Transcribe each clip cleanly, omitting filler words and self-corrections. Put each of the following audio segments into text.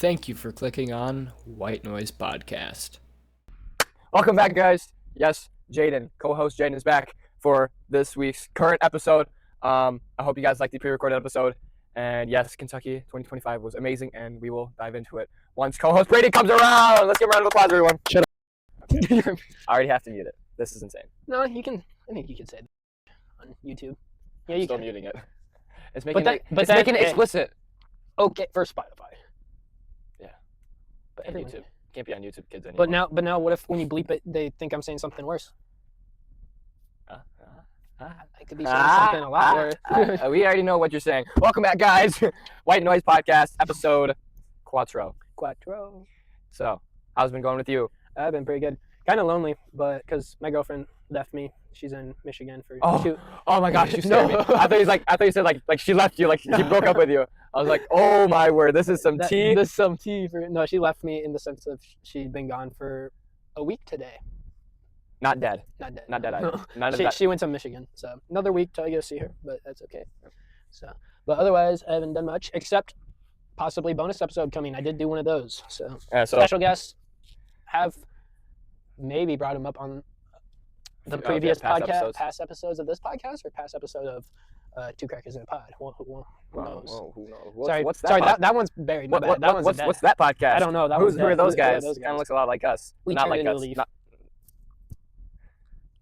Thank you for clicking on Whyte Noize Podcast. Welcome back, guys. Yes, Jaden, co-host Jaden is back for this week's current episode. I hope you guys liked the pre-recorded episode. And yes, Kentucky 2025 was amazing, and we will dive into it once co-host Brady comes around. Let's give a round of applause, everyone. Shut up. I already have to mute it. This is insane. No, you can. I think you can say it on YouTube. Yeah, you Still can. muting it. It's making But making it explicit. Okay, for Spotify. Yeah. But And everyone. YouTube. Can't be on YouTube, kids anymore. But now, what if when you bleep it, they think I'm saying something worse? I could be saying something a lot worse. We already know what you're saying. Welcome back, guys. Whyte Noize Podcast, episode Quattro. So, how's it been going with you? I've been pretty good. Kind of lonely, but because my girlfriend left me. She's in Michigan for shoot. Oh my gosh, you scared me. I thought you said like she left you, like she broke up with you. I was like, oh my word, this is some tea. This is some tea. No, she left me in the sense of she'd been gone for a week today. Not dead. Not dead. Not dead either. No. None of that. She went to Michigan, so another week till I get to see her, but that's okay. So, but otherwise, I haven't done much except possibly bonus episode coming. I did do one of those, so special guests have maybe brought him up on the previous podcast, past episodes of this podcast, or past episode of Two Crackers in a Pod. Who knows? Who knows? What's that one's buried. My bad. That one's what's that podcast? I don't know. Who are those guys? Kind of looks a lot like us. We not like us.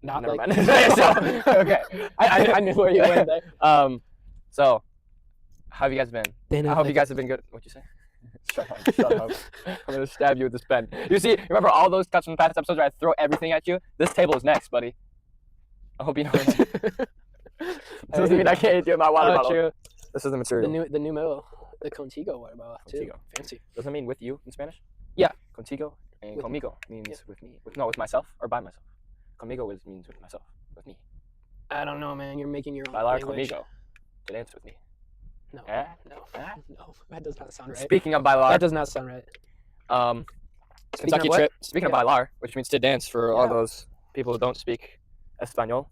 Not Never like. mind. Okay. I knew where you went there. So, how have you guys been? I hope you guys have been good. What'd you say? Shut up. I'm gonna stab you with this pen. You see, remember all those cuts from past episodes where I throw everything at you? This table is next, buddy. I hope you know it. Doesn't mean I can't hit you with my water bottle. True. This is the material. The new model, the Contigo water bottle too. Contigo. Fancy. Doesn't it mean with you in Spanish? Yeah. Contigo and With conmigo means yeah. with me. With myself or by myself. Conmigo means with myself, with me. I don't know, man. You're making your own Bailar language. conmigo. To dance with me. No, Eh? no, Eh? no. That does not sound right. Speaking of bailar, That does not sound right. Kentucky of what? trip. Speaking of Yeah. bailar, which means to dance for all Yeah. those people who don't speak Espanol.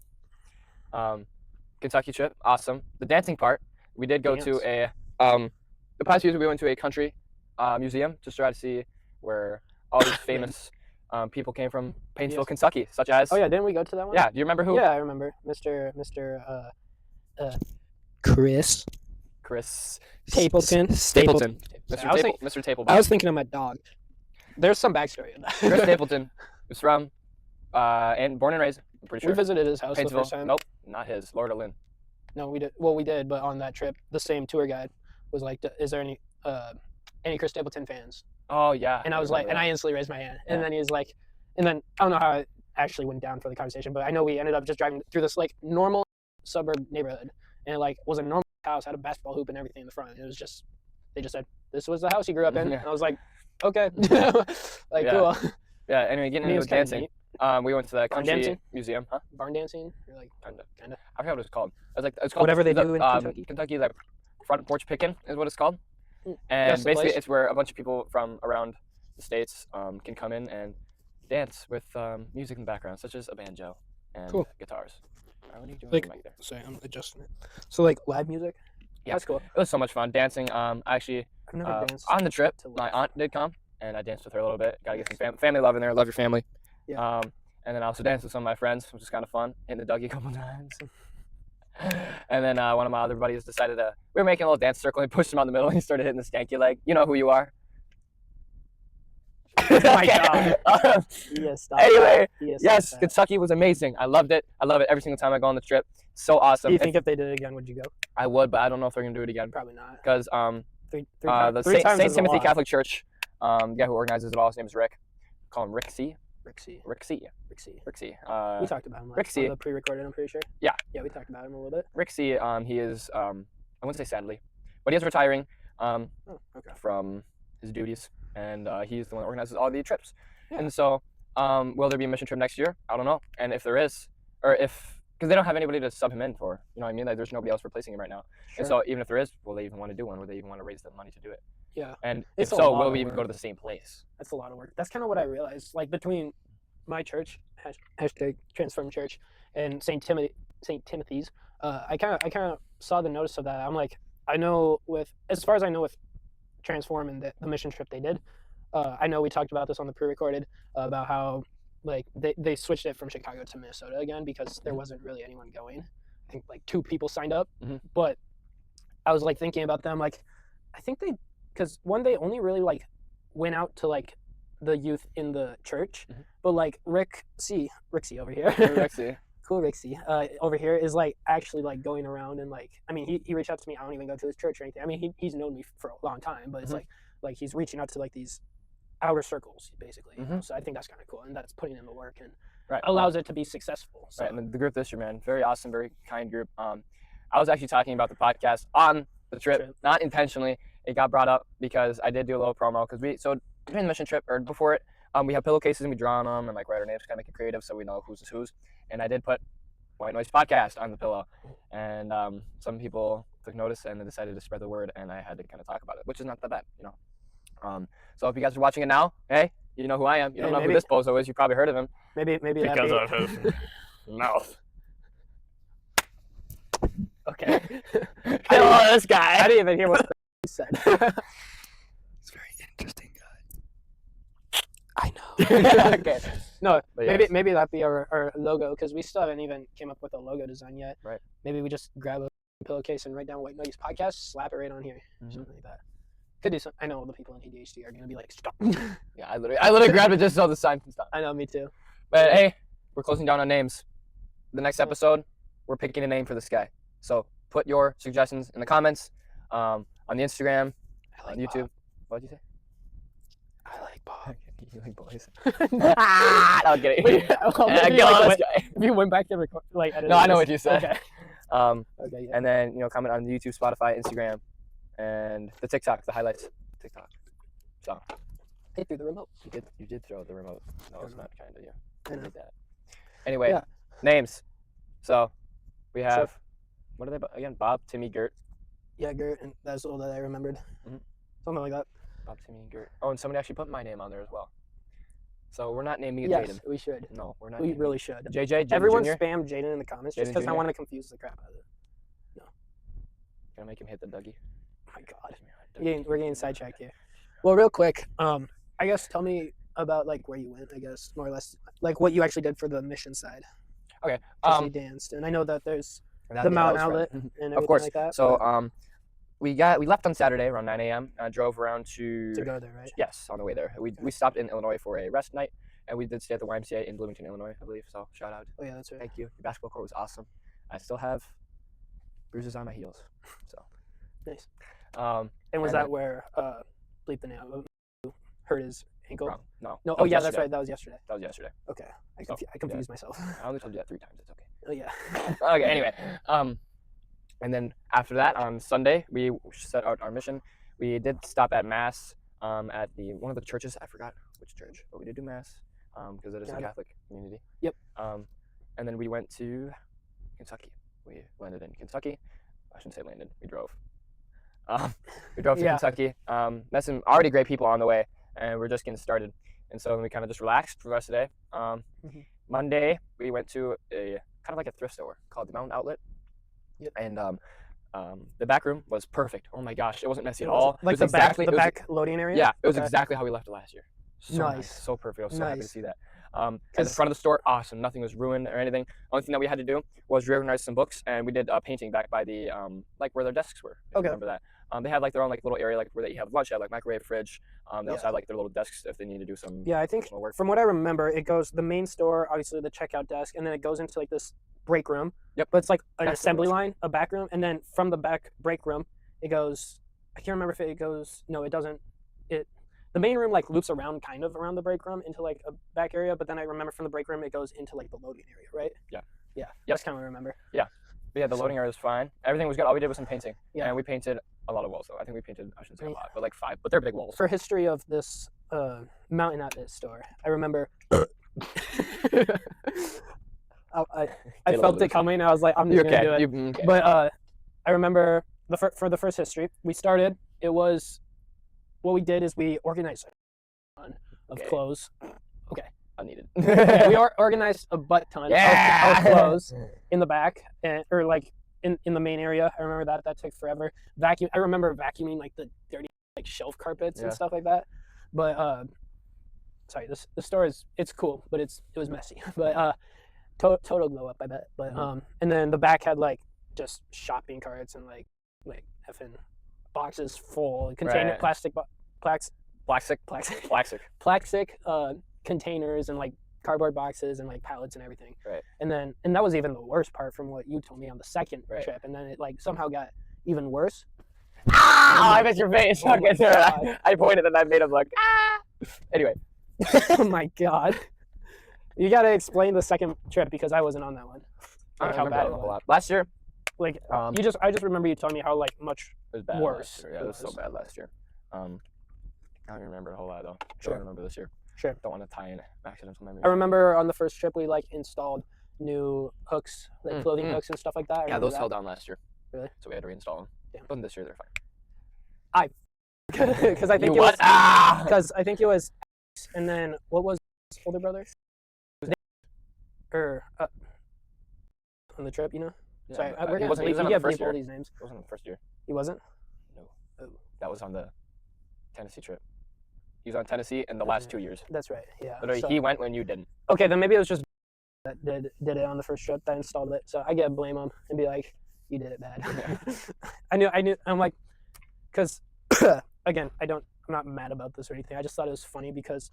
Kentucky trip, awesome. The dancing part, we did go to a the past years we went to a country museum to try to see where all these famous people came from Painesville, Yes. Kentucky, such as Oh yeah, didn't we go to that one? yeah. Do you remember who? Yeah, I remember. Mr. Chris Chris Stapleton. Stapleton. I Mr. was, Mr. Tablebone. I was thinking of my dog. There's some backstory in that. Chris Stapleton was from and born and raised. I'm pretty sure. We visited his house the Painesville. first time. Nope, not his. Lord Lynn. No, we did. Well, we did, but on that trip, the same tour guide was like, "Is there any Chris Stapleton fans?" Oh yeah. And I was like, and I instantly raised my hand. And then he was like, and then I don't know how it actually went down for the conversation, but I know we ended up just driving through this like normal suburb neighborhood, and it like was a normal house, had a basketball hoop and everything in the front. And it was just, they just said, "This was the house he grew up in." Yeah. And I was like, okay, like Yeah. cool. Yeah. Anyway, getting And he into was kinda dancing. neat. We went to the Barn country dancing? museum, huh? Barn dancing, or like Kinda. Kinda. I forgot what it's called. It's called Whatever they do in Kentucky. Kentucky, like front porch picking is what it's called. Mm, And that's the basically, place. it's where a bunch of people from around the states can come in and dance with music in the background, such as a banjo and Cool. guitars. What are you doing Like- with the mic there? Sorry, I'm adjusting it. So like live music. Yeah. That's cool. It was so much fun dancing. Actually, I've never danced. on the trip, to my live. aunt did come, and I danced with her a little bit. Gotta get some family love in there. Love your family. Yeah. And then I also danced with some of my friends, which was kind of fun. Hitting the Dougie a couple times. And then one of my other buddies decided we were making a little dance circle. And he pushed him out in the middle, and he started hitting the skanky leg. You know who you are. My God. Yes. Stop Anyway, that. Yes. yes, Stop that. Kentucky was amazing. I loved it. I love it every single time I go on the trip. So awesome. Do you think if they did it again, would you go? I would, but I don't know if they're gonna do it again Probably not. because Three the times St. is a Timothy lot. Catholic Church, the guy who organizes it all, his name is Rick. Call him Rick C. Rixie. Rick C. We talked about him Rick C. on the pre-recorded, I'm pretty sure. Yeah. Yeah, we talked about him a little bit. Rick C. He is I wouldn't say sadly, but he is retiring Oh, okay. from his duties, and he's the one that organizes all the trips. Yeah. And so, will there be a mission trip next year? I don't know. And if there is, or if, because they don't have anybody to sub him in for, you know what I mean? Like, there's nobody else replacing him right now. Sure. And so, even if there is, will they even want to do one? Will they even want to raise the money to do it? Yeah, And It's if a so, lot will of we even go work. to the same place? that's a lot of work. That's kind of what I realized. Like between my church, hashtag Transform Church, and St. Timothy's, I kind of saw the notice of that. I'm like, I know as far as I know with transform and the mission trip they did. I know we talked about this on the pre-recorded about how like they switched it from Chicago to Minnesota again because there wasn't really anyone going. I think like 2 people signed up, but I was like thinking about them like I think because they only really like went out to like the youth in the church, but like Rixie over here, cool Rixie over here is like actually like going around and like I mean he reached out to me. I don't even go to his church or anything. I mean he's known me for a long time, but it's like he's reaching out to like these outer circles basically. So I think that's kind of cool, and that's putting in the work and allows it to be successful. So. Right, and the group this year, man, very awesome, very kind group. I was actually talking about the podcast on the trip, not intentionally. It got brought up because I did do a little promo because during the mission trip or before it, we have pillowcases and we draw on them and like write our names, kind of make it creative so we know who's whose. And I did put Whyte Noize podcast on the pillow, and some people took notice and they decided to spread the word, and I had to kind of talk about it, which is not that bad, you know. So if you guys are watching it now, hey, you know who I am. You don't know who this bozo is. You probably heard of him. Maybe because of his mouth. Okay. Hello, this guy. I didn't even hear what he said. It's a very interesting guy. I know. Okay. No, but maybe that'd be our logo because we still haven't even came up with a logo design yet. Right. Maybe we just grab a pillowcase and write down Whyte Noize podcast, slap it right on here, something like that. Could do some. I know all the people in ADHD are gonna be like, stop. Yeah, I literally grabbed it just so the sign can stop. I know, me too. But hey, we're closing down on names. The next episode, we're picking a name for this guy. So put your suggestions in the comments, on the Instagram, on YouTube. Bob. What did you say? I like Bob. You like boys? No, I'm kidding. If you went back to record, like, no, I know what you said. Okay. Okay. Yeah. And then comment on the YouTube, Spotify, Instagram, and the TikTok, the highlights TikTok. So. I threw the remote. You did throw the remote. No, it's not kind of you. I know. Did that. Anyway, names. So we have what are they again? Bob, Timmy, Gert. Yeah, Gert, and that's all that I remembered. Something like that. Bob, Timmy, and Gert. Oh, and somebody actually put my name on there as well. So we're not naming it Jaden. Jaden. We should. No, we're not. We really should. JJ, Jaden Everyone Jr. spam Jaden in the comments just because I want to confuse the crap out of it. No. Gonna make him hit the Dougie. Oh my God. We're getting sidetracked here. Well, real quick, I guess tell me about like where you went. I guess more or less like what you actually did for the mission side. Okay. You danced, and I know that there's the mountain outlet and everything of course. like that. So we left on Saturday around 9 a.m. Drove around to go there, right? Yes, on the way there. We stopped in Illinois for a rest night, and we did stay at the YMCA in Bloomington, Illinois, I believe. So shout out. Oh yeah, that's right. Thank you. Your basketball court was awesome. I still have bruises on my heels. So nice. And was that then, where bleep the name hurt his ankle? Wrong. No. Oh yeah, that's right. That was yesterday. That was yesterday. Okay, I confused myself. I only told you that 3 times. It's okay. Oh yeah. Okay. Anyway, and then after that on Sunday we set out our mission. We did stop at mass at one of the churches. I forgot which church, but we did do mass because it is a Catholic community. Yep. And then we went to Kentucky. We landed in Kentucky. I shouldn't say landed. We drove. We drove to Kentucky. Met some already great people on the way, and we're just getting started. And so we kind of just relaxed for the rest of the day. Monday, we went to a kind of like a thrift store called the Mountain Outlet. Yep. And the back room was perfect. Oh my gosh, it wasn't messy at all. Like the back loading area? Yeah, it was exactly how we left it last year. So nice. So perfect. I was so happy to see that. At the front of the store, awesome. Nothing was ruined or anything. Only thing that we had to do was reorganize some books, and we did painting back by the like where their desks were. If you remember that. They had like their own like little area like where they have lunch, they have like microwave, fridge. They also have like their little desks if they need to do some. Yeah, I think work. From what I remember, it goes the main store, obviously the checkout desk, and then it goes into like this break room. Yep. But it's like an assembly line, a back room, and then from the back break room, it goes. I can't remember if it goes. No, it doesn't. The main room like loops around kind of around the break room into like a back area, but then I remember from the break room it goes into like the loading area, right? Yeah. Yeah. Yep. That's kind of what I remember. Yeah. But yeah, the loading area was fine. Everything was good. All we did was some painting. Yeah. And we painted a lot of walls though. I think we painted, I shouldn't say a lot, but like 5. But they're big walls. For history of this mountain outlet store, I remember I felt it coming. I was like, I'm just gonna do it. Okay. But I remember for the first history, we started. It was what we did is we organized a ton of clothes. Okay. Unneeded. We organized a butt ton of clothes in the back, or like in the main area. I remember that took forever. I remember vacuuming like the dirty like shelf carpets Yeah. and stuff like that. But sorry, the store it's cool, but it was messy. But total glow up, I bet. But and then the back had like just shopping carts and like effing boxes full container plastic containers and like cardboard boxes and like pallets and everything. Right. And that was even the worst part from what you told me on the second trip. And then it like somehow got even worse. Ah! I missed your face. Oh Okay, my I pointed and I made him look. Ah! Anyway. Oh my god. You gotta explain the second trip because I wasn't on that one. Like how bad it was. Last year. Like I just remember you telling me how like much it was bad worse. Yeah, it was so bad last year. I don't remember a whole lot though. Sure. I don't remember this year. Sure. Don't want to tie in accidental memories. I remember on the first trip we like installed new hooks, like clothing hooks and stuff like that. Yeah, those fell down last year. Really? So we had to reinstall them. Damn. But this year they're fine. Because I think because I think it was, and then what was his older brother? Or on the trip, you know? Yeah, sorry, he wasn't on the first year. These names. It wasn't the first year. He wasn't? No. Oh. That was on the Tennessee trip. He was on Tennessee in the last 2 years. That's right. Yeah. Literally, he went when you didn't. Okay, then maybe it was just that did it on the first trip that installed it. So I get blame him and be like, you did it bad. I knew. I'm like, because again, I'm not mad about this or anything. I just thought it was funny because,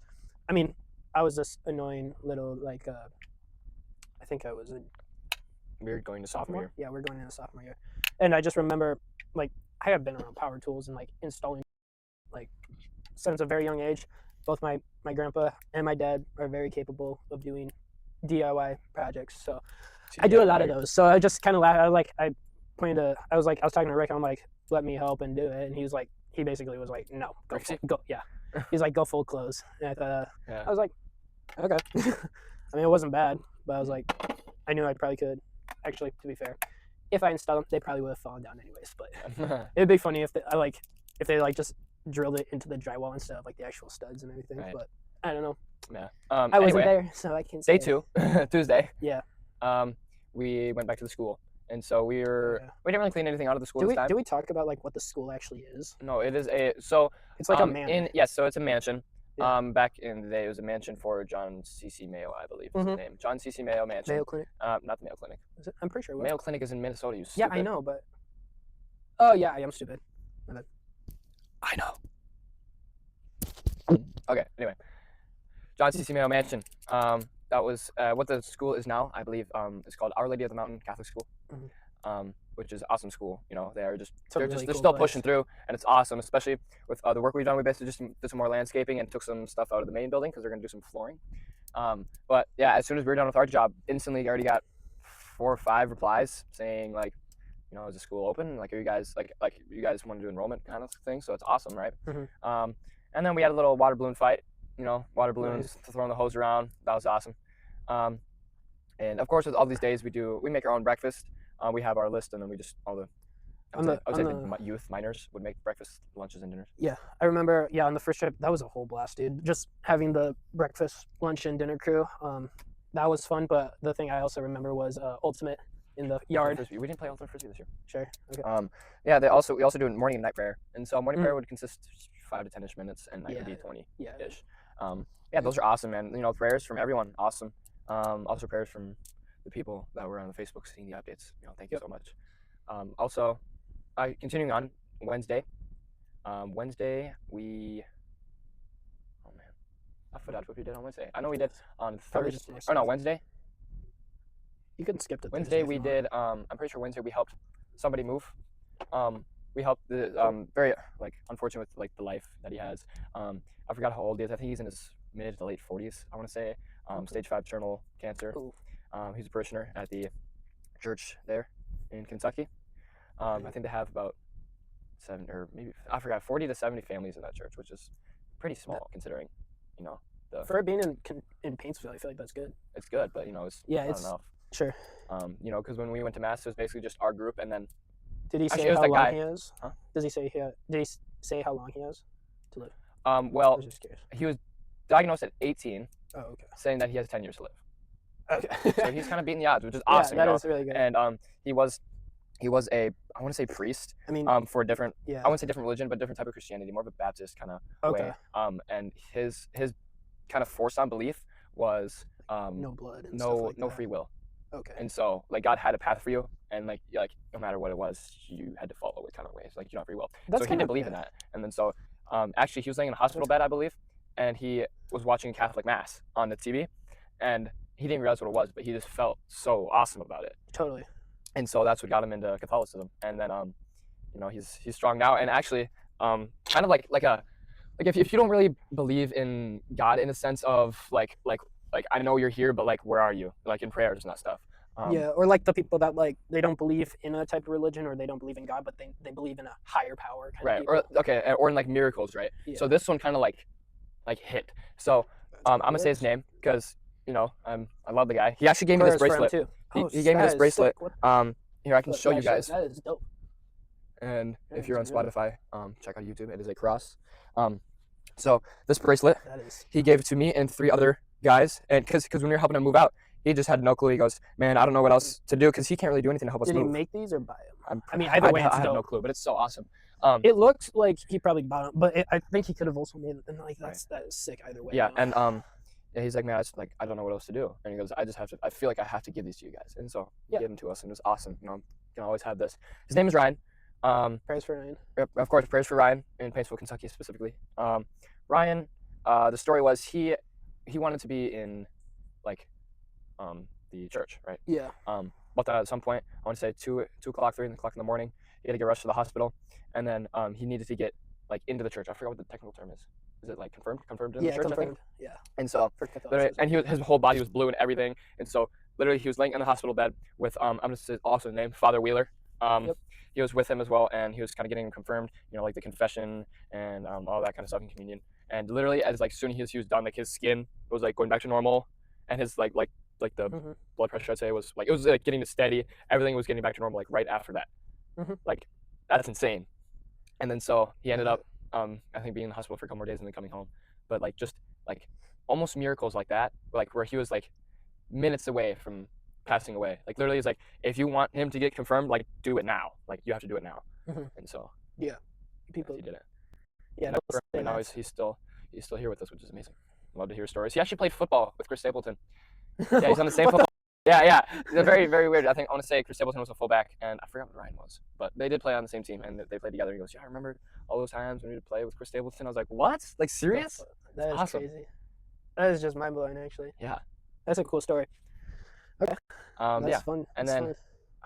I mean, I was this annoying little like, I think I was we were going to sophomore year. Yeah, we're going into sophomore year, and I just remember like I had been around power tools and like installing like since a very young age. Both my grandpa and my dad are very capable of doing DIY projects, so I do a lot of those. So I just kind of laughed. I was talking to Rick. I'm like, let me help and do it, and he basically was like, no, go, yeah. He's like, go full close. And I thought, I was like, okay. I mean, it wasn't bad, but I was like, I knew I probably could. Actually, to be fair, if I installed them, they probably would have fallen down anyways. But it'd be funny if they just drilled it into the drywall instead of like the actual studs and everything. Right. But I don't know. Yeah. I wasn't there, so I can't say. Day 2, Tuesday. Yeah. We went back to the school, and so we didn't really clean anything out of the school this time. Do we talk about like what the school actually is? No, it is it's like a mansion. Yes, so it's a mansion. Yeah. Back in the day, it was a mansion for John C.C. Mayo, I believe is his name. John C.C. Mayo Mansion. Mayo Clinic? Not the Mayo Clinic. Is it? I'm pretty sure it was. Mayo Clinic is in Minnesota, you stupid. Yeah, I know, but... Oh, yeah, I am stupid. My bad. I know. Okay, anyway. John C.C. Mayo Mansion. That was what the school is now, I believe. It's called Our Lady of the Mountain Catholic School. Which is awesome school. You know, they're still pushing through, and it's awesome, especially with the work we've done. We basically just did some more landscaping and took some stuff out of the main building because they're gonna do some flooring. But yeah, as soon as we were done with our job, instantly already got 4 or 5 replies saying like, you know, is the school open? Like, are you guys like you guys want to do enrollment kind of thing? So it's awesome, right? And then we had a little water balloon fight. You know, water balloons, throwing the hose around. That was awesome. And of course, with all these days, we make our own breakfast. We have our list, and then we just I would say the youth minors would make breakfast, lunches, and dinners. Yeah, I remember. Yeah, on the first trip, that was a whole blast, dude. Just having the breakfast, lunch, and dinner crew. That was fun. But the thing I also remember was ultimate in the yard. We didn't play ultimate frisbee this year. Sure. Okay. Yeah. We also do morning and night prayer, and so morning prayer would consist of 5 to 10ish minutes, and night would be 20-ish. Yeah, those are awesome, man. You know, prayers from everyone, awesome. Also prayers from the people that were on the Facebook seeing the updates. You know, thank you so much. Also, continuing on Wednesday. Wednesday we. Oh man, I forgot what we did on Wednesday. I know we did on Thursday. Oh no, Wednesday. You can skip to Wednesday. We did. I'm pretty sure Wednesday we helped somebody move. We helped the very unfortunate with like the life that he has. I forgot how old he is. I think he's in his mid to late 40s. I want to say. Stage 5 terminal cancer. Cool. He's a parishioner at the church there in Kentucky. I think they have about 40 to 70 families in that church, which is pretty small considering, you know. For it being in Paintsville, I feel like that's good. It's good, but you know, it's not enough. Sure. You know, because when we went to mass, it was basically just our group, and then. Did he say how long he has? Huh? Did he say how long he has to live? Well, I was just curious. He was diagnosed at 18. Oh, okay. Saying that he has 10 years to live. Okay. So he's kind of beating the odds, which is awesome. Yeah, that is really good. And he was he was I want to say priest. I mean, for a different, yeah. I wouldn't say different religion, but different type of Christianity, more of a Baptist kind of Okay. way. And his kind of forced on belief was no blood and no stuff like no that. free will. Okay. And so like God had a path for you, and like no matter what it was, you had to follow it kind of ways. Like you don't have free will. That's so he didn't believe in that. And then so actually he was laying in a hospital bed, I believe, and he was watching Catholic Mass on the TV, and he didn't realize what it was, but he just felt so awesome about it. Totally. And so that's what got him into Catholicism. And then he's strong now. And actually kind of like if you don't really believe in God in a sense of like I know you're here, but like where are you? Like in prayers and that stuff. Yeah, or like the people that like they don't believe in a type of religion, or they don't believe in God, but they believe in a higher power. Right. Or in like miracles, right? Yeah. So this one kind of like hit. So I'm gonna say his name because I love the guy. He actually gave me this bracelet. Too. He gave me this bracelet. Here I can show you guys. That is dope. And if you're on Spotify, check out YouTube. It is a cross. So this bracelet, he gave it to me and 3 other guys, and because when we were helping him move out, he just had no clue. He goes, "Man, I don't know what else to do," because he can't really do anything to help us move. Did he make these or buy them? I mean, either way, I have no clue, but it's so awesome. It looks like he probably bought them, but I think he could have also made them. And like that is sick either way. Yeah, and yeah, he's like, "Man, I don't know what else to do," and he goes, I feel like I have to give these to you guys," and so he gave them to us, and it was awesome. You can always have this. His name is Ryan. Prayers for Ryan. Of course, prayers for Ryan in Paintsville, Kentucky specifically. Ryan, the story was he wanted to be in like the church, right? Yeah. But at some point, I want to say 2 o'clock, 3 o'clock in the morning, he had to get rushed to the hospital, and then he needed to get like into the church. I forgot what the technical term is. Is it like confirmed in the church? Confirmed. I think. Yeah. And so, and his whole body was blue and everything, and so literally he was laying in the hospital bed with I'm gonna say also his name, Father Wheeler. Yep. He was with him as well, and he was kind of getting him confirmed, like the confession and all that kind of stuff in communion. And literally, as like soon as he was done, like his skin was like going back to normal, and his like the blood pressure, I'd say, was like it was like getting to steady. Everything was getting back to normal like right after that. Like that's insane. And then so he ended up I think being in the hospital for a couple more days and then coming home. But like just like almost miracles like that, like where he was like minutes away from passing away. Like literally, it's like if you want him to get confirmed, like do it now. Like you have to do it now. And so yeah, people he did it. Yeah, and now he's still here with us, which is amazing. Love to hear stories. He actually played football with Chris Stapleton. Yeah, he's on the same football. Yeah. They're very, very weird. I want to say Chris Stapleton was a fullback, and I forgot what Ryan was, but they did play on the same team, and they played together. He goes, "Yeah, I remember all those times when we would play with Chris Stapleton." I was like, "What? Like serious?" That is awesome. Crazy. That is just mind blowing, actually. Yeah. That's a cool story. Okay. That's fun. And then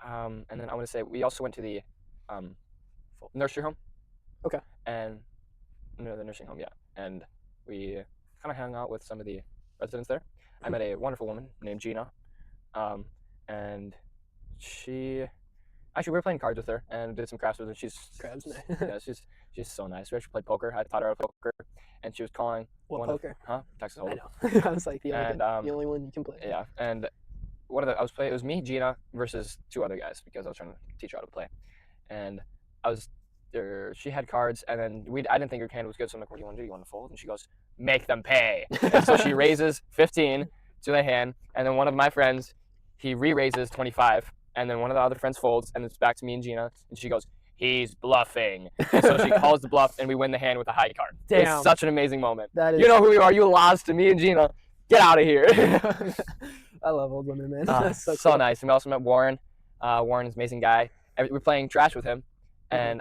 I want to say we also went to the nursery home. Okay. And the nursing home, yeah. And we kind of hung out with some of the residents there. I met a wonderful woman named Gina, and we were playing cards with her and did some crafts with her. She's she's so nice. We actually played poker. I taught her how to poker, and she was calling. What poker? Texas Hold'em. I know. I was like the only one you can play. Yeah, and it was me, Gina, versus 2 other guys because I was trying to teach her how to play, and I was there. She had cards, and then I didn't think her hand was good, so I'm like, "What do you want to do? You want to fold?" And she goes, "Make them pay." And so she raises 15 to the hand, and then one of my friends, he re-raises 25, and then one of the other friends folds, and it's back to me and Gina, and she goes, "He's bluffing." And so she calls the bluff, and we win the hand with a high card. Damn. It's such an amazing moment. That is. You know who you are. You lost to me and Gina. Get out of here. I love old women, man. That's so cool. Nice. And we also met Warren. Warren is an amazing guy. We're playing trash with him, and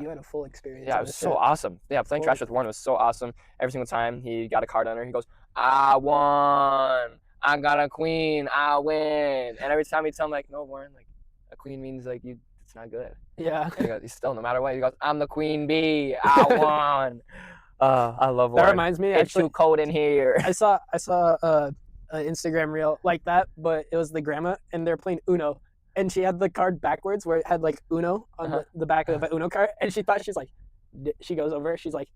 you had a full experience. Yeah, it was so awesome. Yeah, playing trash with Warren was so awesome. Every single time he got a card on her, he goes, "I won. I got a queen. I win." And every time he'd tell him, like, "No, Warren, like a queen means like it's not good." Yeah. And he's still, no matter what, he goes, "I'm the queen bee. I won." I love Warren. That reminds me, it's too cold in here. I saw an Instagram reel like that, but it was the grandma, and they're playing Uno. And she had the card backwards where it had like Uno on the back of the Uno card. And she thought, she goes over, she's like,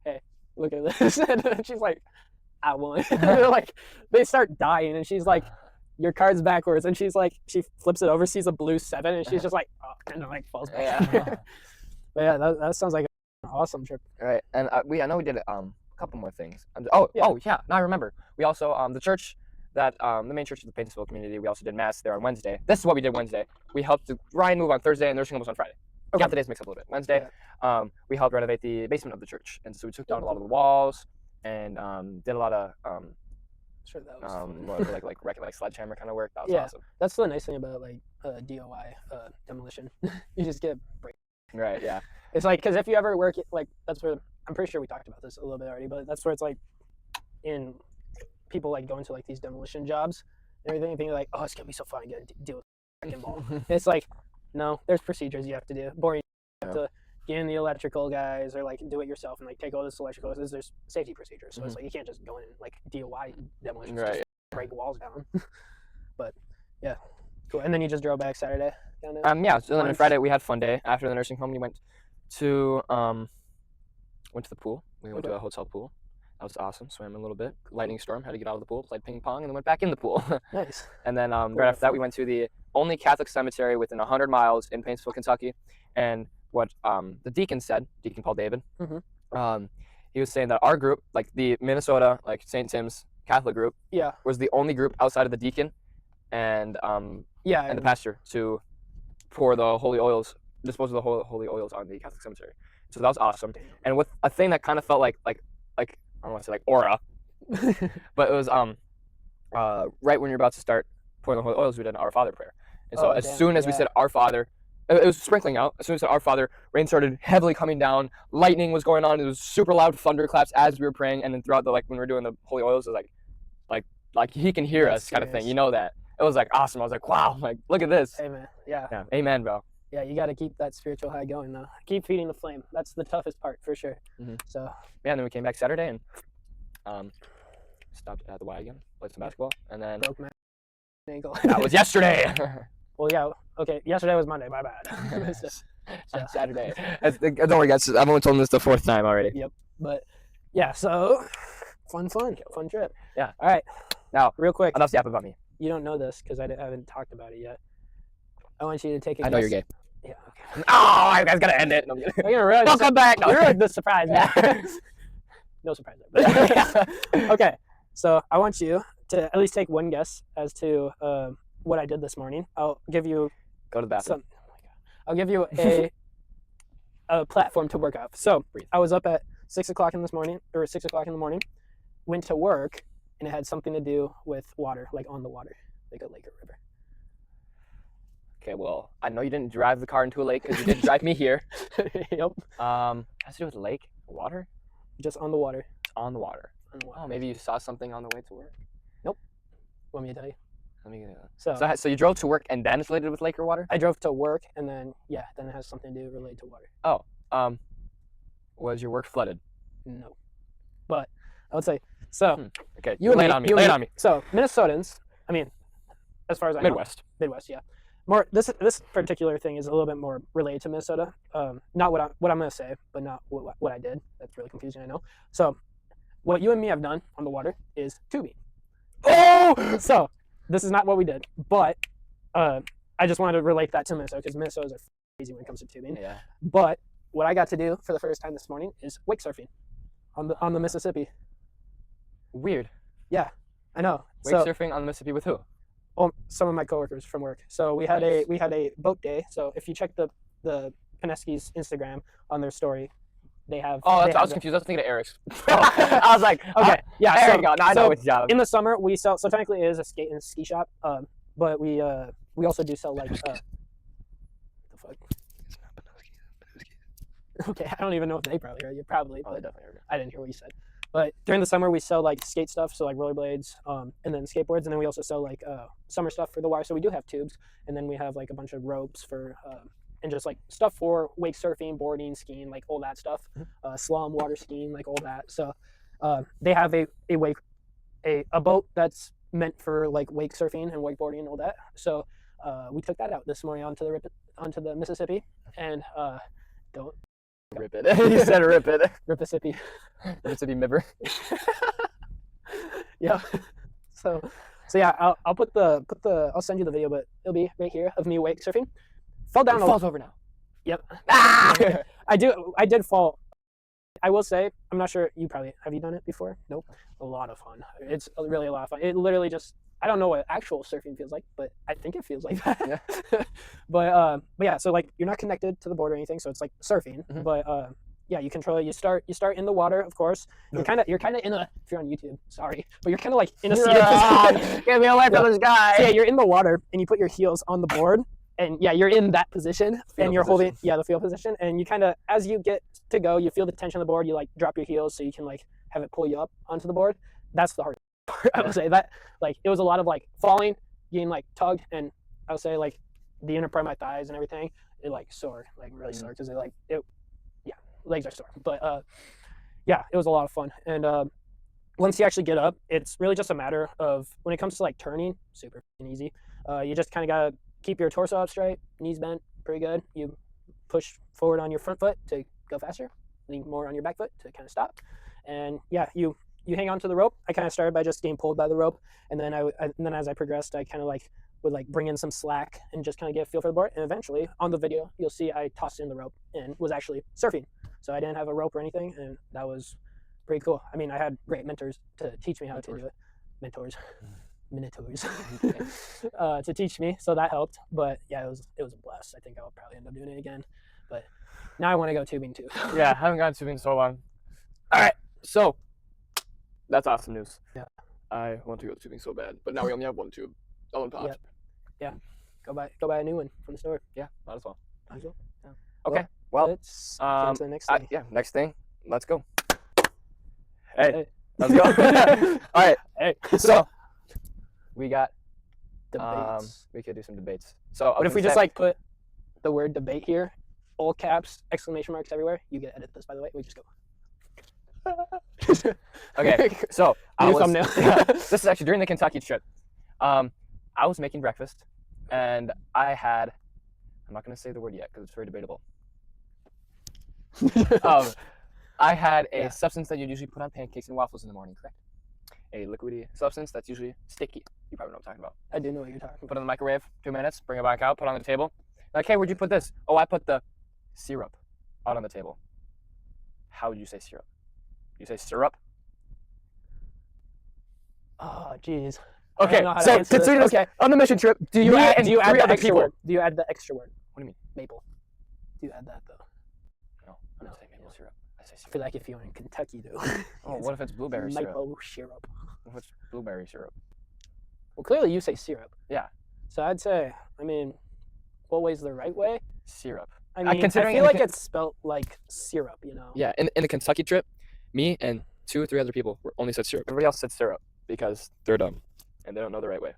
"Hey, look at this." And then she's like, "I won." And they're like, they start dying. And she's like, "Your card's backwards." And she's like, she flips it over, sees a blue 7. And she's just like, "Oh," and then like falls back. Yeah. But yeah, that sounds like an awesome trip. All right. And I know we did a couple more things. Yeah. Now I remember. We also, the church that the main church of the Painesville community, we also did mass there on Wednesday. This is what we did Wednesday. We helped Ryan move on Thursday, and nursing home was on Friday. Okay. Got the days mixed up a little bit. Wednesday, we helped renovate the basement of the church, and so we took down a lot of the walls and did a lot of sure, that was like sledgehammer kind of work. That was awesome. That's the nice thing about like DIY demolition. You just get break. Right. Yeah. It's like because if you ever work like that's where I'm pretty sure we talked about this a little bit already, but that's where it's like in people like going to like these demolition jobs and everything, thinking like, oh, it's gonna be so fun, get to deal with fucking ball. It's like, no, there's procedures you have to do. Boring. You have to get in the electrical guys or like do it yourself and like take all this electrical. There's safety procedures, so it's like you can't just go in and like DIY demolition, just break walls down. But yeah, cool. And then you just drove back Saturday. Yeah. So then on Friday we had fun day after the nursing home. We went to the pool. We went to a hotel pool. That was awesome. Swam a little bit. Lightning storm. Had to get out of the pool, played ping pong, and then went back in the pool. Nice. And then right after that, we went to the only Catholic cemetery within 100 miles in Painesville, Kentucky. And what the deacon said, Deacon Paul David, he was saying that our group, like the Minnesota, like St. Tim's Catholic group, was the only group outside of the deacon and the pastor to pour the holy oils, dispose of the holy oils on the Catholic cemetery. So that was awesome. And with a thing that kind of felt like I don't want to say like aura, but it was right when you're about to start pouring the holy oils, we did an Our Father prayer. And so as soon as we said Our Father, it was sprinkling out. As soon as we said Our Father, rain started heavily coming down. Lightning was going on. It was super loud thunderclaps as we were praying. And then throughout when we were doing the holy oils, it was like he can hear us kind of thing. You know that. It was like awesome. I was like, wow, like look at this. Amen. Yeah. Amen, bro. Yeah, you got to keep that spiritual high going though. Keep feeding the flame. That's the toughest part for sure. So yeah, and then we came back Saturday and stopped at the Y again, played some basketball, and then broke my ankle. That was yesterday. Well, yeah. Okay, yesterday was Monday. My bad. Saturday. Don't worry, guys. I've only told them this the fourth time already. Yep. But yeah, so fun trip. Yeah. All right. Now, real quick. Enough yap about me. You don't know this because I haven't talked about it yet. I want you to take a guess. I know you're gay. Yeah. Okay. Oh, you guys gotta end it. No, I'm gonna don't come back. No. You're the surprise. No surprise there. Okay. So I want you to at least take one guess as to what I did this morning. I'll give you. Go to the bathroom. I'll give you a platform to work off. So I was up at 6 o'clock in the morning, went to work, and it had something to do with water, like on the water, like a lake or river. Okay, well, I know you didn't drive the car into a lake because you did drive me here. Yep. Has to do with a lake, water? Just on the water. On the water. Oh, maybe you saw something on the way to work. Nope. Want me to tell you? Let me. So you drove to work and then it's related with lake or water? I drove to work and then it has something to do related to water. Oh, was your work flooded? No, but I would say so. Okay, lay it on me. So Minnesotans, I mean, as far as I know, Midwest, yeah. More this particular thing is a little bit more related to Minnesota. Not what I'm gonna say, but not what I did. That's really confusing, I know. So, what you and me have done on the water is tubing. Oh, so this is not what we did, but I just wanted to relate that to Minnesota because Minnesotans are crazy when it comes to tubing. Yeah. But what I got to do for the first time this morning is wake surfing on the Mississippi. Weird. Yeah, I know. Wake surfing on the Mississippi with who? Well, some of my coworkers from work. So we had a boat day. So if you check the Pineski's Instagram on their story, they have. Oh, I was confused. I was thinking of Eric's. I was like, okay, yeah. There you go. Now I know which job. In the summer, we sell. So technically, it is a skate and ski shop. But we also do sell like. What the fuck? Okay, I don't even know if they probably heard you. Probably. Oh, they definitely heard. I didn't hear what you said. But during the summer, we sell like skate stuff, so like rollerblades, and then skateboards, and then we also sell like summer stuff for the water. So we do have tubes, and then we have like a bunch of ropes for, and just like stuff for wake surfing, boarding, skiing, like all that stuff, slalom, water skiing, like all that. So they have a boat that's meant for like wake surfing and wakeboarding and all that. So we took that out this morning onto the Mississippi, and don't. Rip it. You said rip it. Mississippi. Mississippi River. Yeah. So yeah, I'll I'll send you the video, but it'll be right here of me wake surfing. Fell down. It falls over now. Yep. Ah! I did fall. I will say, I'm not sure have you done it before? Nope. A lot of fun. It's really a lot of fun. It literally just I don't know what actual surfing feels like, but I think it feels like that. Yeah. but yeah, so like you're not connected to the board or anything, so it's like surfing. Mm-hmm. But yeah, you control it. You start in the water, of course. You're kind of in a, if you're on YouTube, sorry, but you're kind of like in a seated position. Get me away from this guy. So yeah, you're in the water and you put your heels on the board, and yeah, you're in that position, and you're holding the field position, and you kind of, as you get to go, you feel the tension on the board. You like drop your heels so you can like have it pull you up onto the board. That's the hard part. I would say that like it was a lot of like falling, getting like tugged, and I would say like the inner part of my thighs and everything, it like sore, like really sore, because legs are sore. But yeah, it was a lot of fun. And once you actually get up, it's really just a matter of, when it comes to like turning, super easy. You just kind of gotta keep your torso up straight, knees bent, pretty good. You push forward on your front foot to go faster, lean more on your back foot to kind of stop. And yeah, you hang on to the rope. I kind of started by just getting pulled by the rope, and then and then as I progressed, I kind of like would like bring in some slack and just kind of get a feel for the board. And eventually on the video, you'll see I tossed in the rope and was actually surfing. So I didn't have a rope or anything, and that was pretty cool. I mean, I had great mentors to teach me how to do it. Mentors to teach me, so that helped. But yeah, it was a blast. I think I'll probably end up doing it again. But now I want to go tubing too. Yeah, I haven't gone tubing in so long. All right, so that's awesome news. Yeah. I want to go tubing so bad, but now we only have one tube. That one popped. Yep. Yeah. Go buy a new one from the store. Yeah, might as well. Yeah. Okay. Well, let's get to the next thing. Yeah, next thing. Let's go. Hey. Let's go. All right. Hey. So we got debates. We could do some debates. So what if we just like put the word debate here, all caps, exclamation marks everywhere? You get edit this, by the way. We just go. Okay, so thumbnail. This is actually during the Kentucky trip. I was making breakfast, and I had, I'm not going to say the word yet because it's very debatable. I had a substance that you usually put on pancakes and waffles in the morning, correct? A liquidy substance that's usually sticky. You probably know what I'm talking about. I do know what you're talking about. Put it in the microwave, 2 minutes, bring it back out, put it on the table. Like, hey, where'd you put this? Oh, I put the syrup out on the table. How would you say syrup? You say syrup? Oh, jeez. Okay, so consider this on the mission trip. Do you add the extra word? Do you add the extra word? What do you mean? Maple. Do you add that though? No, I don't say maple syrup. I say syrup. I feel like if you're in Kentucky though. Oh, what if it's blueberry syrup? Maple syrup. What if it's blueberry syrup? Well, clearly you say syrup. Yeah. So I'd say, I mean, what way's the right way? Syrup. I mean, I feel like it's spelled like syrup, you know? Yeah, in the Kentucky trip, me and 2 or 3 other people only said syrup. Everybody else said syrup because they're dumb and they don't know the right way.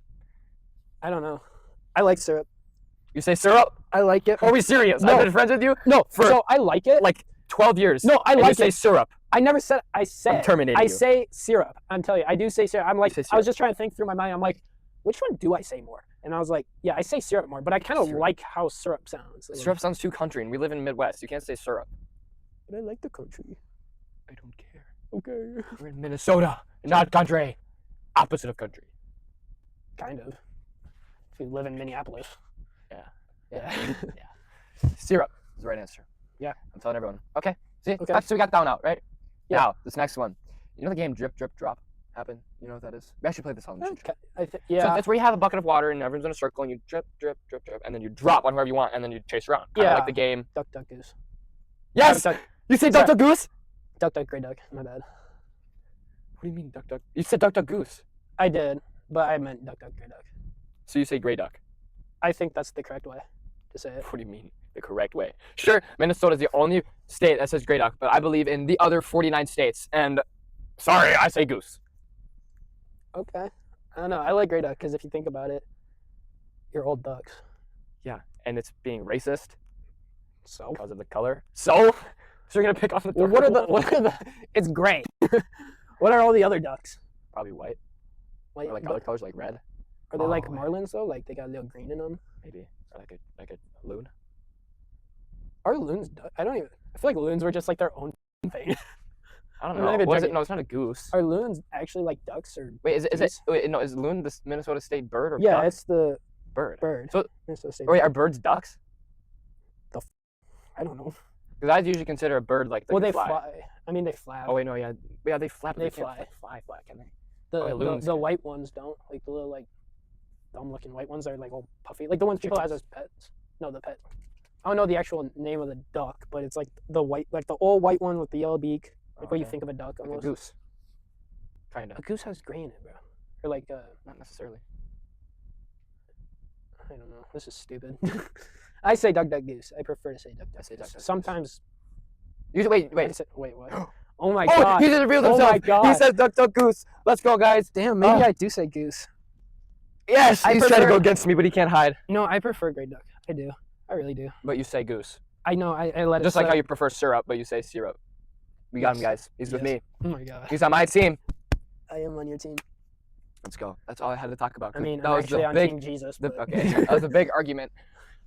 I don't know. I like syrup. You say syrup? I like it. Are we serious? No. I've been friends with you? No, so I like it. Like 12 years. No, I like you say it. Syrup. I never said I said. I'm terminating I you. say syrup. I'm telling you, I do say syrup. I'm like, say syrup. I was just trying to think through my mind. I'm like, which one do I say more? And I was like, yeah, I say syrup more, but I kind of like how syrup sounds. Syrup sounds too country, and we live in the Midwest. You can't say syrup. But I like the country. I don't care. Okay. We're in Minnesota, not country. Opposite of country. Kind of. If you live in Minneapolis. Yeah. Syrup is the right answer. Yeah. I'm telling everyone. Okay. See? Okay. So we got down out, right? Yeah. Now, this next one. You know the game Drip, Drip, Drop happen? You know what that is? We actually played this on the mission trip. Yeah. So that's where you have a bucket of water and everyone's in a circle and you drip, drip, drip, drip, and then you drop on whoever you want and then you chase around. Kinda like the game. Duck, duck, goose. Yes! You say duck, duck, goose? Duck, duck, gray duck. My bad. What do you mean duck, duck? You said duck, duck, goose. I did, but I meant duck, duck, gray duck. So you say gray duck? I think that's the correct way to say it. What do you mean the correct way? Sure, Minnesota is the only state that says gray duck, but I believe in the other 49 states. And sorry, I say goose. Okay. I don't know. I like gray duck because if you think about it, you're old ducks. Yeah, and it's being racist. So? Because of the color. So you're gonna pick off the. Well, what are the? It's gray. What are all the other ducks? Probably white. White. Or like other colors, like red. Are they like marlins though? Like they got a little green in them? Maybe. Or like a loon. Are loons? I don't even. I feel like loons were just like their own thing. I don't know. What is it? No, it's not a goose. Are loons actually like ducks or? Wait, is it? Wait, no, is loon the Minnesota state bird or? Yeah, duck? it's the bird. Bird. So Minnesota state. Wait, are birds ducks? I don't know. Because I usually consider a bird like. Well, they fly. I mean, they flap. Oh wait, no, yeah, they flap. They fly. Fly, can they? The white ones don't. Like the little like dumb-looking white ones are like all puffy. Like the ones people have as pets. No, the pet. I don't know the actual name of the duck, but it's like the white, like the old white one with the yellow beak. Like what you think of a duck almost. Like a goose. Kinda. A goose has gray in it, bro. Or like not necessarily. I don't know. This is stupid. I say duck, duck, goose. I prefer to say duck, duck, goose. Sometimes. Wait. Wait, what? Oh my god. He just revealed himself. Oh my god. He says duck, duck, goose. Let's go, guys. Damn, maybe I do say goose. Yes, he's trying to go against me, but he can't hide. No, I prefer gray duck. I do. I really do. But you say goose. I know. I let it. Just like how you prefer syrup, but you say syrup. We got him, guys. He's with me. Oh my god. He's on my team. I am on your team. Let's go. That's all I had to talk about. I mean, that I'm was actually on Team Jesus. Okay, that was a big argument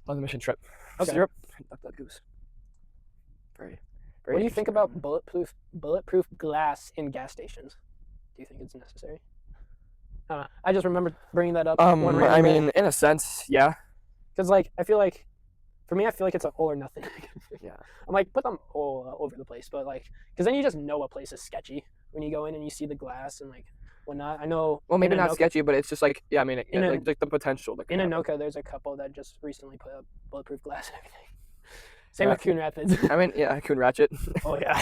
on the mission trip. Okay. Syrup, duck, duck, goose. Very. What do you think about bulletproof glass in gas stations? Do you think it's necessary? I just remember bringing that up. I mean, in a sense, yeah. Because like I feel like, for me, I feel like it's an all or nothing. Yeah. I'm like put them all over the place, but like, because then you just know a place is sketchy when you go in and you see the glass and like whatnot. I know. Well, maybe not sketchy, but it's just like I mean, like the potential. In Anoka, there's a couple that just recently put up bulletproof glass and everything. Same with Coon Rapids. I mean, yeah, Coon Ratchet. Oh yeah.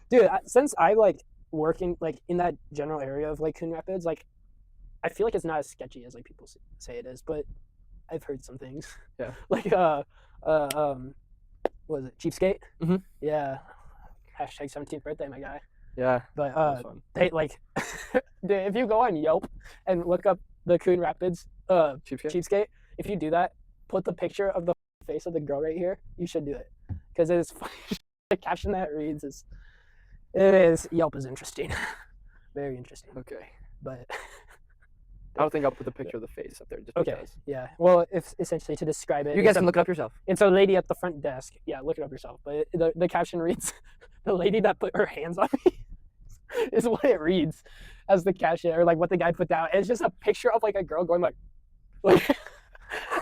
Dude, since I like working like in that general area of like Coon Rapids, like I feel like it's not as sketchy as like people say it is, but I've heard some things. Yeah. Like what was it? Cheapskate? Mm-hmm. Yeah. Hashtag 17th birthday, my guy. Yeah. But they like if you go on Yelp and look up the Coon Rapids cheapskate, if you do that, put the picture of the face of the girl right here. You should do it because it is funny. The caption that reads is Yelp is interesting. Very interesting. Okay. But I don't think I'll put the picture of the face up there. Just okay. Because. Yeah. Well, if essentially to describe it, you guys can look it up yourself. It's a lady at the front desk. Yeah, look it up yourself. But the caption reads, "The lady that put her hands on me," is what it reads as the caption, or like what the guy put down. It's just a picture of like a girl going like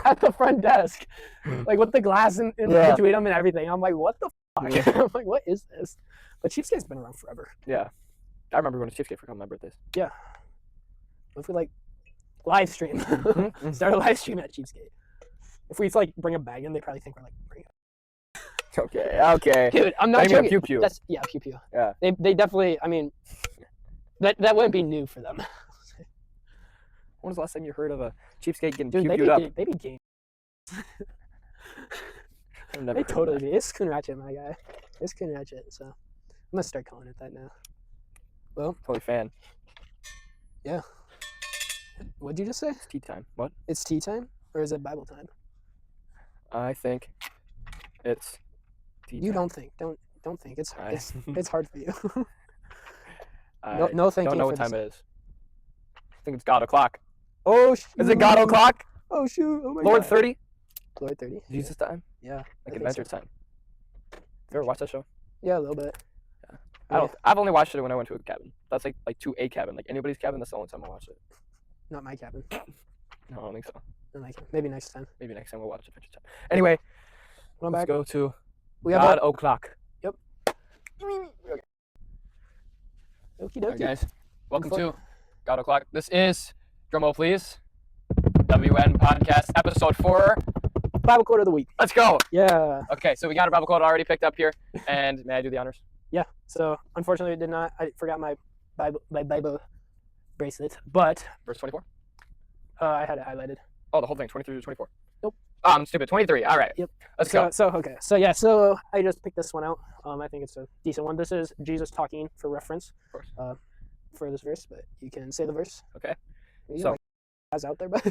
at the front desk, like with the glass in between them and everything. I'm like, what the fuck? Yeah. I'm like, what is this? But Cheapskate's been around forever. Yeah, I remember going to Cheapskate for a couple of my birthdays. Yeah. If we like live stream, start a live stream at Cheapskate. If we like bring a bag in, they probably think we're like bring it. Okay. Dude, I'm not joking. Pew pew. That's pew pew. Yeah. They definitely. I mean, that wouldn't be new for them. When was the last time you heard of a Cheapskate getting pew pewed up? They be game. They totally be. It's Coon Ratchet, my guy. It's Coon Ratchet. So I'm gonna start calling it that now. Well, totally fan. Yeah. What'd you just say? It's tea time. What? It's tea time, or is it Bible time? I think it's tea time. You don't think. Don't think. It's hard for you. no thinking. Don't know what time it is. I think it's God o'clock. Oh shoot. Is it God o'clock? Oh shoot. Oh my Lord God. 30? Lord 30. Jesus time? Yeah. Like Adventure time. You ever watched that show? Yeah, a little bit. Yeah. I've only watched it when I went to a cabin. That's like to a cabin. Like anybody's cabin, that's the only time I watched it. Not my cabin. No, I don't think so. Maybe next time. Maybe next time we'll watch Adventure Time. Anyway, let's go to God o'clock. Yep. Okay. Okie dokie. Alright, guys, welcome to God o'clock. This is, drumroll please, WN Podcast Episode 4. Bible quote of the week. Let's go. Yeah. Okay, so we got our Bible quote already picked up here, and may I do the honors? Yeah. So unfortunately, I forgot my Bible bracelet, but verse 24. I had it highlighted. Oh, the whole thing, 23 to 24. Nope. Oh, I'm stupid. 23. All right. Yep. Let's go. So I just picked this one out. I think it's a decent one. This is Jesus talking for reference. Of course. For this verse, but you can say the verse. Okay. You know, guys out there, but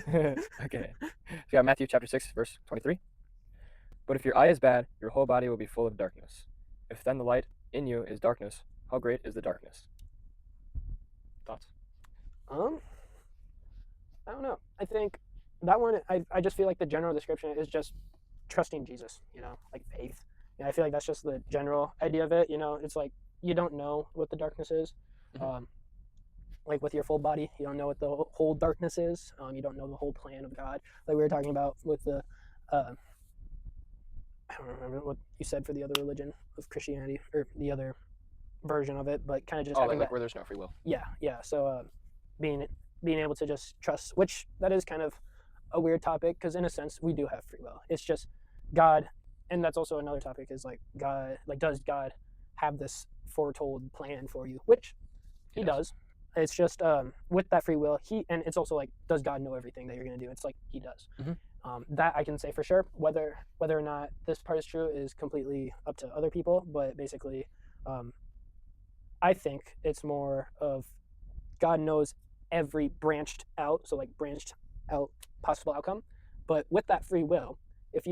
okay. So we got Matthew chapter 6, verse 23. But if your eye is bad, your whole body will be full of darkness. If then the light in you is darkness, how great is the darkness? Thoughts? I don't know. I think that one, I just feel like the general description is just trusting Jesus, like faith. I feel like that's just the general idea of it. It's like you don't know what the darkness is. Mm-hmm. Like with your full body, you don't know what the whole darkness is. You don't know the whole plan of God. Like we were talking about with the, I don't remember what you said for the other religion of Christianity, or the other version of it, but kind of just having like where there's no free will. Yeah. So being able to just trust, which that is kind of a weird topic, because in a sense we do have free will. It's just God, and that's also another topic, is like God, like does God have this foretold plan for you? Which he does. It's just with that free will, and it's also like, does God know everything that you're going to do? It's like he does. That I can say for sure. Whether or not this part is true is completely up to other people, but basically I think it's more of God knows every branched out possible outcome. But with that free will, if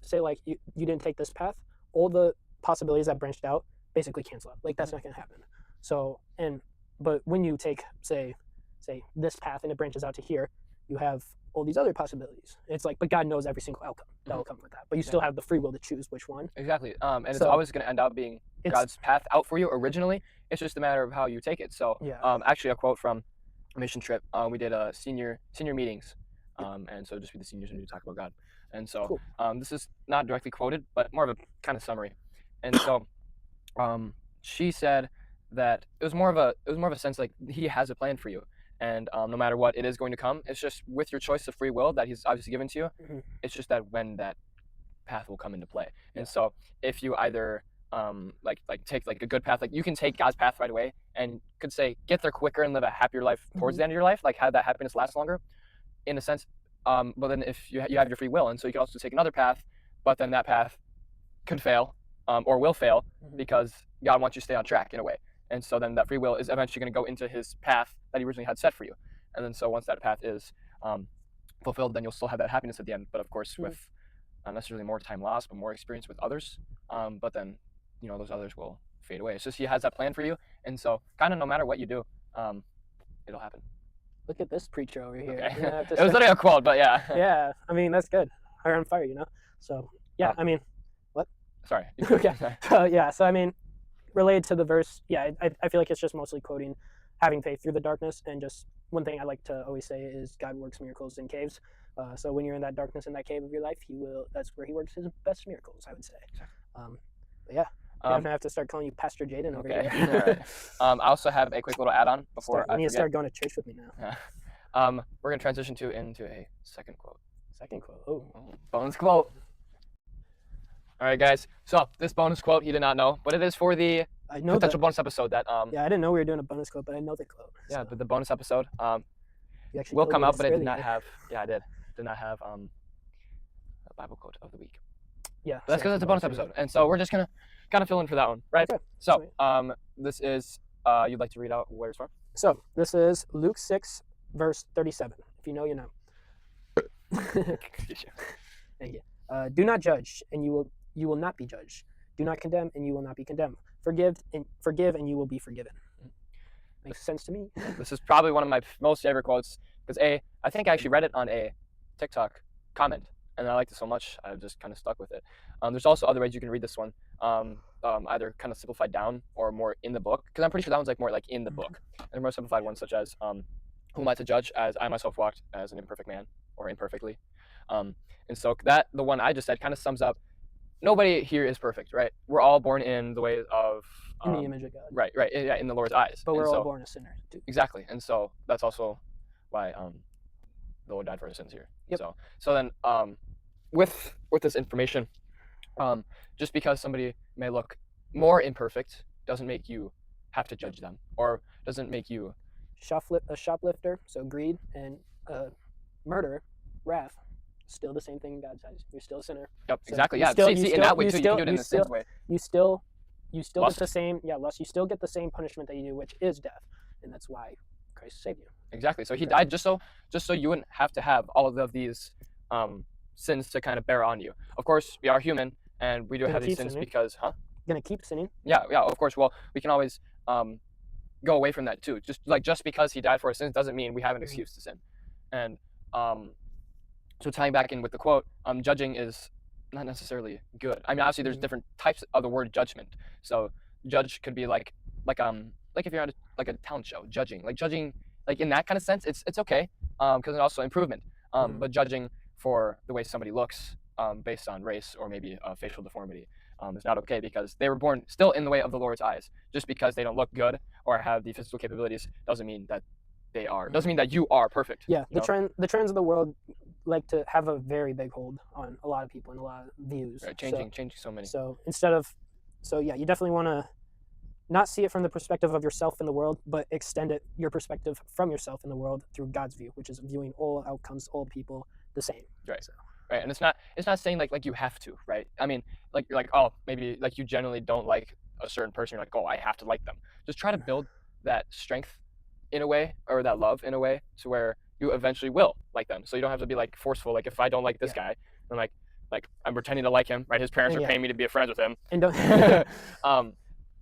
say like you didn't take this path, all the possibilities that branched out basically cancel out. Like that's not going to happen. So but when you take say this path and it branches out to here, you have all these other possibilities. It's like, but God knows every single outcome that will come with that. But you still have the free will to choose which one. Exactly. And it's always going to end up being God's path out for you originally. It's just a matter of how you take it. So actually a quote from a mission trip. We did senior meetings. And so just be the seniors and we talk about God. And so this is not directly quoted, but more of a kind of summary. And so she said that it was more of a sense like he has a plan for you. And no matter what it is going to come, it's just with your choice of free will that he's obviously given to you. It's just that when that path will come into play. And so if you either take like a good path, like you can take God's path right away and could say get there quicker and live a happier life towards the end of your life, like have that happiness last longer, in a sense. But then if you have your free will, and so you can also take another path, but then that path could fail or will fail because God wants you to stay on track in a way. And so then that free will is eventually going to go into his path that he originally had set for you. And then so once that path is fulfilled, then you'll still have that happiness at the end. But of course, with not necessarily more time lost, but more experience with others. But then, those others will fade away. It's just he has that plan for you. And so kind of no matter what you do, it'll happen. Look at this preacher over here. Okay. It was literally a quote, but yeah. Yeah, I mean, that's good. Fire on fire, So, yeah, I mean, what? Sorry. Okay. So I mean, related to the verse, I feel like it's just mostly quoting having faith through the darkness. And just one thing I like to always say is God works miracles in caves. So when you're in that darkness, in that cave of your life, that's where he works his best miracles, I would say. But yeah, I'm going to have to start calling you Pastor Jaden over here. All right. I also have a quick little add-on before I need to start going to church with me now. We're going to transition into a second quote. Oh. Bonus quote. All right, guys. So this bonus quote he did not know, but it is for the potential bonus episode that Yeah, I didn't know we were doing a bonus quote, but I know the quote. Yeah, but the bonus episode will come out, but it did not have. Yeah, I did not have a Bible quote of the week. Yeah, but that's because it's a bonus episode, and so we're just gonna kind of fill in for that one, right? Okay. So this is you'd like to read out where it's from? So this is Luke 6 verse 37. If you know, you know. Thank you. Do not judge, and you will not be judged. Do not condemn, and you will not be condemned. Forgive, and you will be forgiven. Makes sense to me. This is probably one of my most favorite quotes because I think I actually read it on a TikTok comment, and I liked it so much I've just kind of stuck with it. There's also other ways you can read this one, either kind of simplified down or more in the book, because I'm pretty sure that one's like more like in the book. And there are more simplified ones such as who am I to judge, as I myself walked as an imperfect man, or imperfectly. And so the one I just said kind of sums up, nobody here is perfect, right? We're all born in the way of in the image of God. Right, yeah, in the Lord's eyes. But we're all born a sinner too. Exactly. And so that's also why the Lord died for our sins here. Yep. So then with this information, just because somebody may look more imperfect doesn't make you have to judge them, or doesn't make you a shoplifter, so greed, and murder, wrath, still the same thing in God's eyes. You're still a sinner. Yep, so exactly. Yeah. See, in that way too, you can do it in the same way. You still get the same lust. You still get the same punishment that you do, which is death, and that's why Christ saved you. Exactly. So he died just so you wouldn't have to have all of these sins to kind of bear on you. Of course, we are human, and we do have these sins because, Gonna keep sinning. Yeah. Of course. Well, we can always go away from that too. Just because he died for our sins doesn't mean we have an excuse to sin. And so tying back in with the quote, judging is not necessarily good. I mean, obviously there's different types of the word judgment. So judge could be like if you're on a talent show, judging like in that kind of sense, it's okay because it's also improvement. But judging for the way somebody looks based on race or maybe facial deformity, is not okay, because they were born still in the way of the Lord's eyes. Just because they don't look good or have the physical capabilities doesn't mean that you are perfect. Yeah, the trends of the world like to have a very big hold on a lot of people and a lot of views. Right, changing so many. So you definitely want to not see it from the perspective of yourself in the world, but extend your perspective from yourself in the world through God's view, which is viewing all outcomes, all people the same. Right. So. Right, and it's not saying like you have to, right? I mean, like you're like, oh, maybe like you generally don't like a certain person, you're like, oh, I have to like them. Just try to build that strength in a way, or that love in a way, to where you eventually will like them. So you don't have to be like forceful. Like if I don't like this guy, I'm like I'm pretending to like him, right? His parents are paying me to be friends with him. And don't.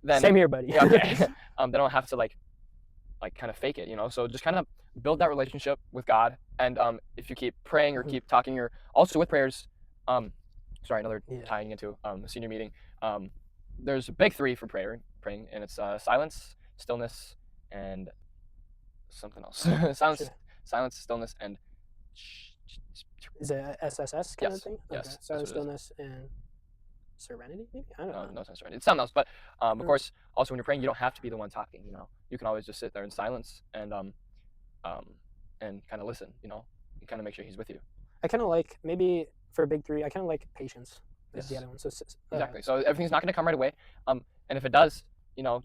Then same here, buddy. Yeah, okay. They don't have to like kind of fake it, So just kind of build that relationship with God, and if you keep praying or keep talking, or also with prayers, tying into the senior meeting, there's a big 3 for praying, and it's silence, stillness, and something else. Silence, stillness, and is it SSS kind of thing? Yes. Okay. Silence, stillness, and serenity, maybe? I don't know. No, it's not serenity. It's something else. But of course, also when you're praying, you don't have to be the one talking. You can always just sit there in silence and kind of listen. And kind of make sure He's with you. I kind of like, maybe for a big 3, I kind of like patience. Is the other one. So exactly. So everything's not going to come right away. And if it does,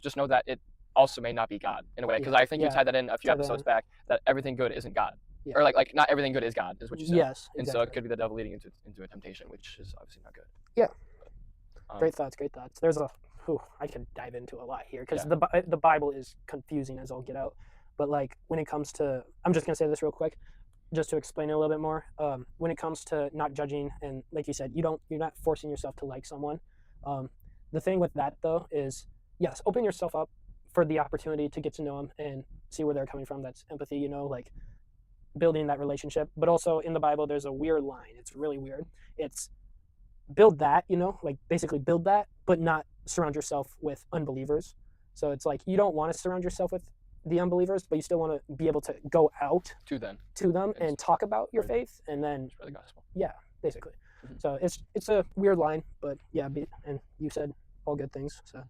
just know that it also may not be God in a way, because I think you tied that in a few episodes back, that everything good isn't God. Yeah. Or like not everything good is God, is what you said. Yes. Exactly. And so it could be the devil leading into a temptation, which is obviously not good. Yeah. Great thoughts. There's I could dive into a lot here, because the Bible is confusing as all get out. But like when it comes to, I'm just gonna say this real quick, just to explain it a little bit more. When it comes to not judging, and like you said, you're not forcing yourself to like someone. The thing with that though is, yes, open yourself up for the opportunity to get to know them and see where they're coming from. That's empathy, like building that relationship. But also in the Bible, there's a weird line. It's really weird. It's build that, like basically build that, but not surround yourself with unbelievers. So it's like you don't want to surround yourself with the unbelievers, but you still want to be able to go out to them and talk about your faith, and then spread the gospel. Yeah, basically. Mm-hmm. So it's a weird line, but yeah, and you said all good things. So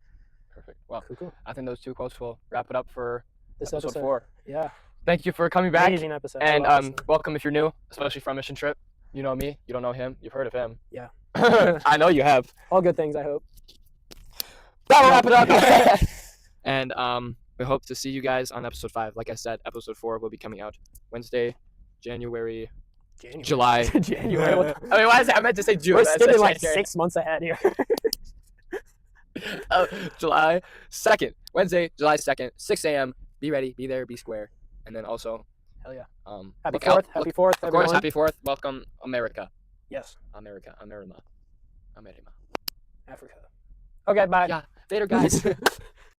perfect. Well, cool. I think those 2 quotes will wrap it up for this episode 4. Yeah. Thank you for coming back. Amazing episode. And welcome if you're new, especially from Mission Trip. You know me. You don't know him. You've heard of him. Yeah. I know you have. All good things, I hope. That'll wrap it up. And we hope to see you guys on episode 5. Like I said, episode 4 will be coming out Wednesday, July. January. I mean, why is it? I meant to say June. We're skipping like 6 months ahead here. July 2nd. Wednesday, July 2nd, 6 a.m. Be ready, be there, be square. And then also, hell yeah. Happy 4th, happy 4th, of course, happy 4th. Welcome, America. Yes. America. Africa. Okay, bye. Yeah, later, guys.